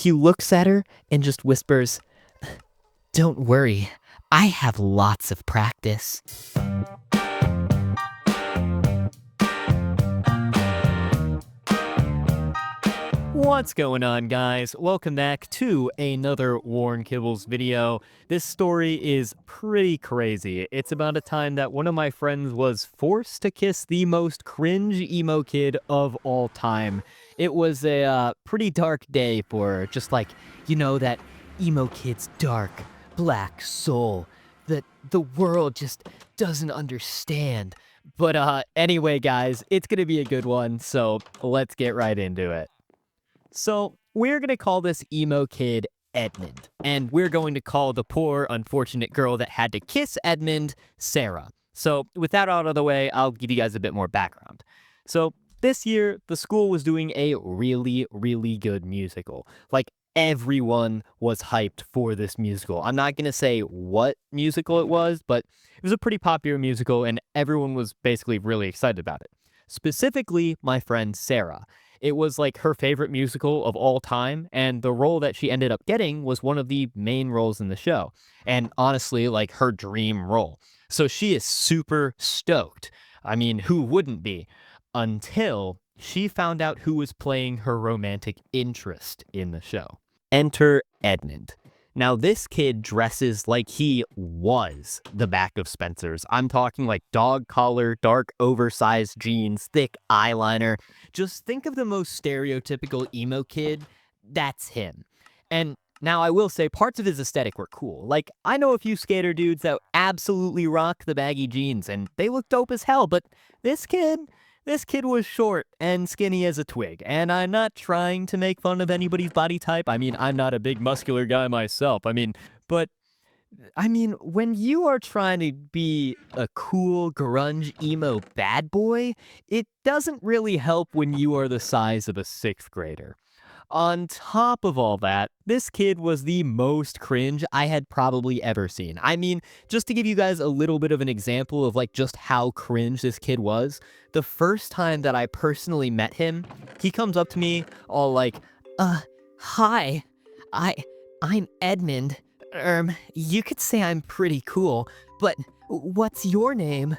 he looks at her and just whispers, "Don't worry, I have lots of practice." What's going on, guys? Welcome back to another WornKibbles video. This story is pretty crazy. It's about a time that one of my friends was forced to kiss the most cringe emo kid of all time. It was a pretty dark day for just like, that emo kid's dark, black soul that the world just doesn't understand. But anyway, guys, it's gonna be a good one, so let's get right into it. So, we're going to call this emo kid Edmund, and we're going to call the poor, unfortunate girl that had to kiss Edmund Sarah. So, with that out of the way, I'll give you guys a bit more background. So, this year, the school was doing a really, really good musical. Like, everyone was hyped for this musical. I'm not going to say what musical it was, but it was a pretty popular musical, and everyone was basically really excited about it. Specifically, my friend Sarah. It was like her favorite musical of all time, and the role that she ended up getting was one of the main roles in the show. And honestly, like her dream role. So she is super stoked. I mean, who wouldn't be? Until she found out who was playing her romantic interest in the show. Enter Edmund. Now, this kid dresses like he was the back of Spencer's. I'm talking like dog collar, dark oversized jeans, thick eyeliner. Just think of the most stereotypical emo kid. That's him. And now I will say parts of his aesthetic were cool. Like, I know a few skater dudes that absolutely rock the baggy jeans and they look dope as hell, but this kid was short and skinny as a twig, and I'm not trying to make fun of anybody's body type. I mean, I'm not a big muscular guy myself. But when you are trying to be a cool grunge emo bad boy, it doesn't really help when you are the size of a 6th grader. On top of all that, this kid was the most cringe I had probably ever seen. I mean, just to give you guys a little bit of an example of like just how cringe this kid was, the first time that I personally met him, he comes up to me all like, hi, I'm Edmund. You could say I'm pretty cool, but what's your name?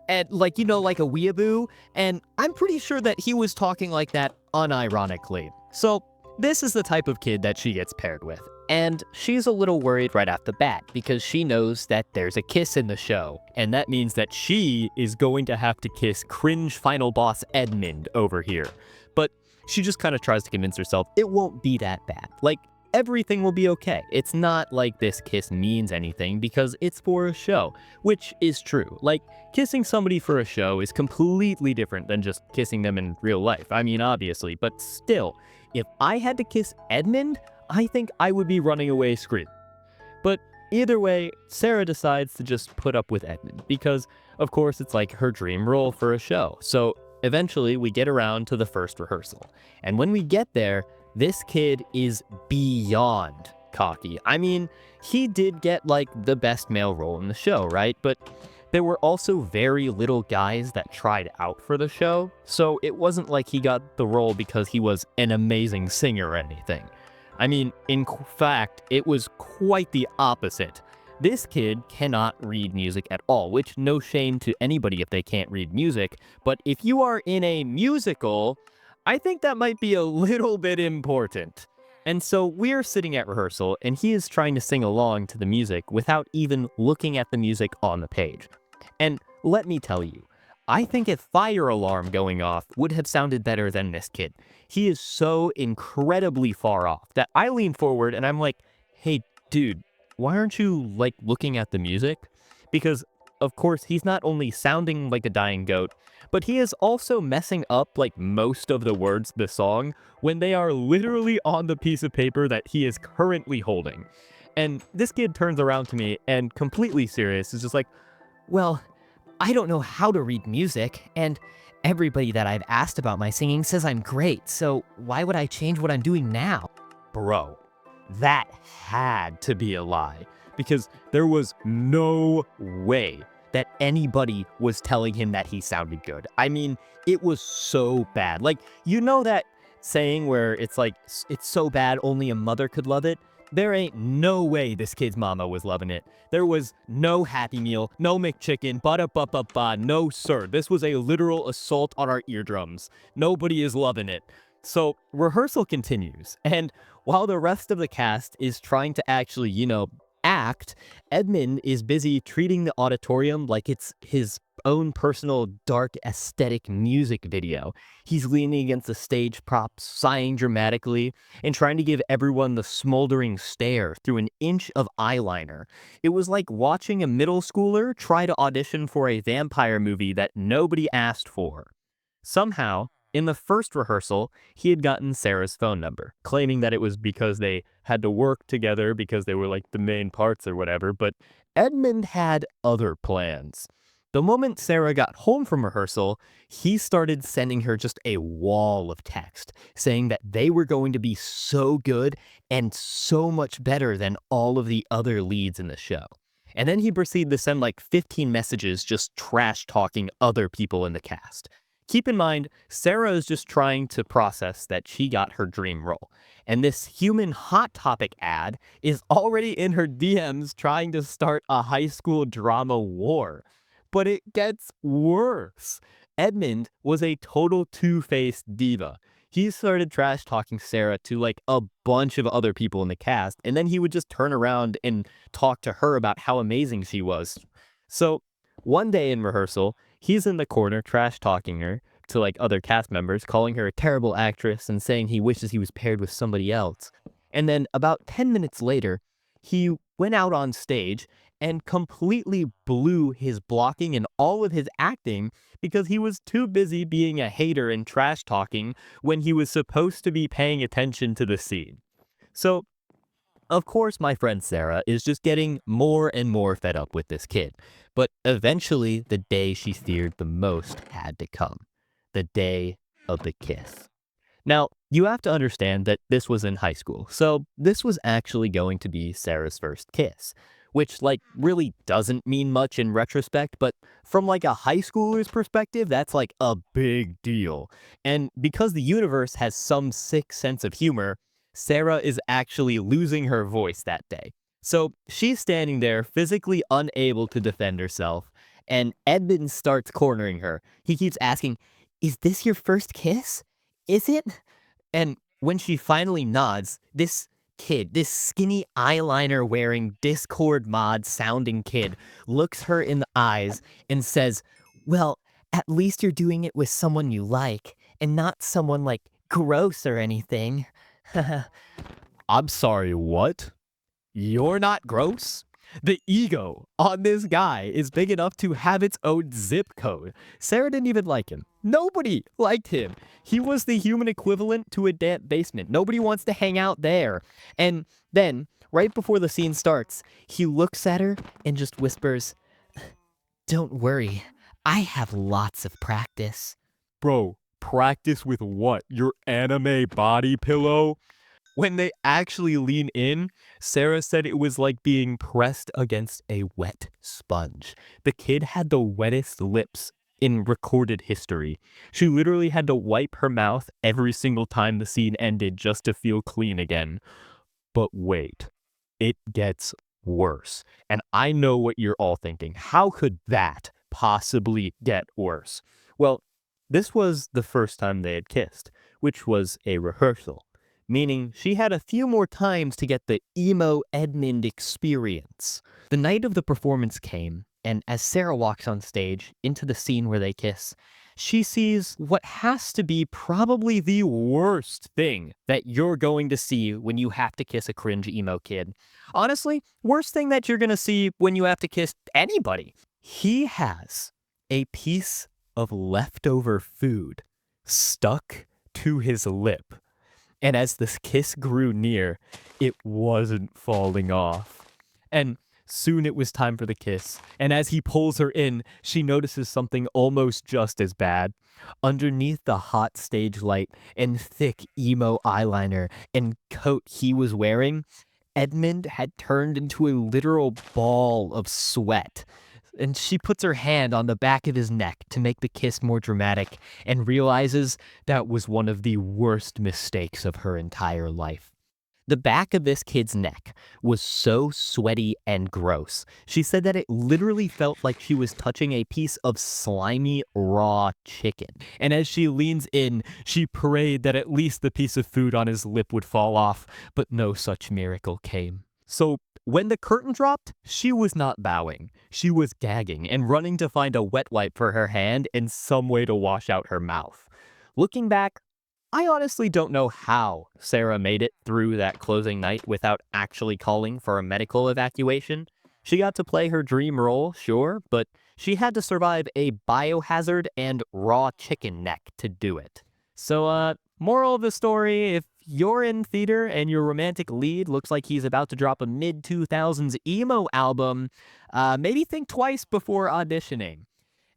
And like a weeaboo, and I'm pretty sure that he was talking like that unironically. So this is the type of kid that she gets paired with, and she's a little worried right off the bat because she knows that there's a kiss in the show, and that means that she is going to have to kiss cringe final boss Edmund over here. But she just kind of tries to convince herself it won't be that bad. Like, everything will be okay. It's not like this kiss means anything because it's for a show, which is true. Like, kissing somebody for a show is completely different than just kissing them in real life. I mean, obviously, but still, if I had to kiss Edmund, I think I would be running away screaming. But either way, Sarah decides to just put up with Edmund because, of course, it's like her dream role for a show. So eventually, we get around to the first rehearsal. And when we get there, this kid is beyond cocky. I mean, he did get like the best male role in the show, right? But there were also very little guys that tried out for the show, so it wasn't like he got the role because he was an amazing singer or anything. I mean, in fact, it was quite the opposite. This kid cannot read music at all, which no shame to anybody if they can't read music, but if you are in a musical, I think that might be a little bit important. And so we're sitting at rehearsal, and he is trying to sing along to the music without even looking at the music on the page. And let me tell you, I think a fire alarm going off would have sounded better than this kid. He is so incredibly far off that I lean forward and I'm like, hey, dude, why aren't you like looking at the music? Because of course, he's not only sounding like a dying goat, but he is also messing up like most of the words of the song when they are literally on the piece of paper that he is currently holding. And this kid turns around to me and completely serious is just like, well, I don't know how to read music, and everybody that I've asked about my singing says I'm great, so why would I change what I'm doing now? Bro, that had to be a lie, because there was no way that anybody was telling him that he sounded good. I mean, it was so bad. Like, you know that saying where it's like, it's so bad only a mother could love it. There ain't no way this kid's mama was loving it. There was no Happy Meal, no McChicken, ba-da-ba-ba-ba, no sir. This was a literal assault on our eardrums. Nobody is loving it. So rehearsal continues, and while the rest of the cast is trying to actually, act, Edmund is busy treating the auditorium like it's his own personal dark aesthetic music video. He's leaning against the stage props, sighing dramatically, and trying to give everyone the smoldering stare through an inch of eyeliner. It was like watching a middle schooler try to audition for a vampire movie that nobody asked for. Somehow, in the first rehearsal, he had gotten Sarah's phone number, claiming that it was because they had to work together because they were like the main parts or whatever, but Edmund had other plans. The moment Sarah got home from rehearsal, he started sending her just a wall of text, saying that they were going to be so good and so much better than all of the other leads in the show. And then he proceeded to send like 15 messages just trash talking other people in the cast. Keep in mind, Sarah is just trying to process that she got her dream role. And this human Hot Topic ad is already in her DMs trying to start a high school drama war. But it gets worse. Edmund was a total two-faced diva. He started trash talking Sarah to like a bunch of other people in the cast, and then he would just turn around and talk to her about how amazing she was. So one day in rehearsal, he's in the corner trash talking her to like other cast members, calling her a terrible actress and saying he wishes he was paired with somebody else. And then about 10 minutes later, he went out on stage and completely blew his blocking and all of his acting because he was too busy being a hater and trash talking when he was supposed to be paying attention to the scene. So of course, my friend Sarah is just getting more and more fed up with this kid. But eventually, the day she feared the most had to come. The day of the kiss. Now, you have to understand that this was in high school, so this was actually going to be Sarah's first kiss, which like really doesn't mean much in retrospect, but from like a high schooler's perspective, that's like a big deal. And because the universe has some sick sense of humor, Sarah is actually losing her voice that day. So she's standing there physically unable to defend herself, and Edmund starts cornering her. He keeps asking, "Is this your first kiss? Is it?" And when she finally nods, this kid, this skinny eyeliner wearing Discord mod sounding kid, looks her in the eyes and says, "Well, at least you're doing it with someone you like and not someone like gross or anything." I'm sorry, what? You're not gross? The ego on this guy is big enough to have its own zip code. Sarah didn't even like him. Nobody liked him. He was the human equivalent to a damp basement. Nobody wants to hang out there. And then, right before the scene starts, he looks at her and just whispers, "Don't worry, I have lots of practice." Bro, practice with what? Your anime body pillow? When they actually lean in, Sarah said it was like being pressed against a wet sponge. The kid had the wettest lips in recorded history. She literally had to wipe her mouth every single time the scene ended just to feel clean again. But wait, it gets worse. And I know what you're all thinking. How could that possibly get worse? Well, this was the first time they had kissed, which was a rehearsal, meaning she had a few more times to get the emo Edmund experience. The night of the performance came, and as Sarah walks on stage into the scene where they kiss, she sees what has to be probably the worst thing that you're going to see when you have to kiss a cringe emo kid. Honestly, worst thing that you're going to see when you have to kiss anybody. He has a piece of leftover food stuck to his lip. And as this kiss grew near, it wasn't falling off. And soon it was time for the kiss. And as he pulls her in, she notices something almost just as bad. Underneath the hot stage light and thick emo eyeliner and coat he was wearing, Edmund had turned into a literal ball of sweat. and she puts her hand on the back of his neck to make the kiss more dramatic and realizes that was one of the worst mistakes of her entire life. The back of this kid's neck was so sweaty and gross. She said that it literally felt like she was touching a piece of slimy, raw chicken. And as she leans in, she prayed that at least the piece of food on his lip would fall off, but no such miracle came. So when the curtain dropped, she was not bowing. She was gagging and running to find a wet wipe for her hand and some way to wash out her mouth. Looking back, I honestly don't know how Sarah made it through that closing night without actually calling for a medical evacuation. She got to play her dream role, sure, but she had to survive a biohazard and raw chicken neck to do it. So, moral of the story, if you're in theater and your romantic lead looks like he's about to drop a mid-2000s emo album, maybe think twice before auditioning.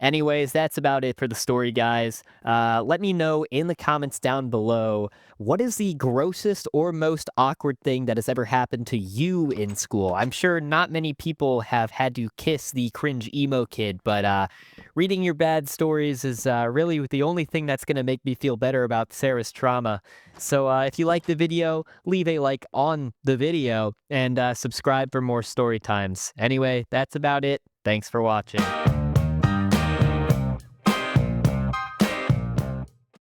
Anyways, that's about it for the story, guys. Let me know in the comments down below, what is the grossest or most awkward thing that has ever happened to you in school? I'm sure not many people have had to kiss the cringe emo kid, but reading your bad stories is really the only thing that's going to make me feel better about Sarah's trauma. So if you like the video, leave a like on the video and subscribe for more story times. Anyway, that's about it. Thanks for watching.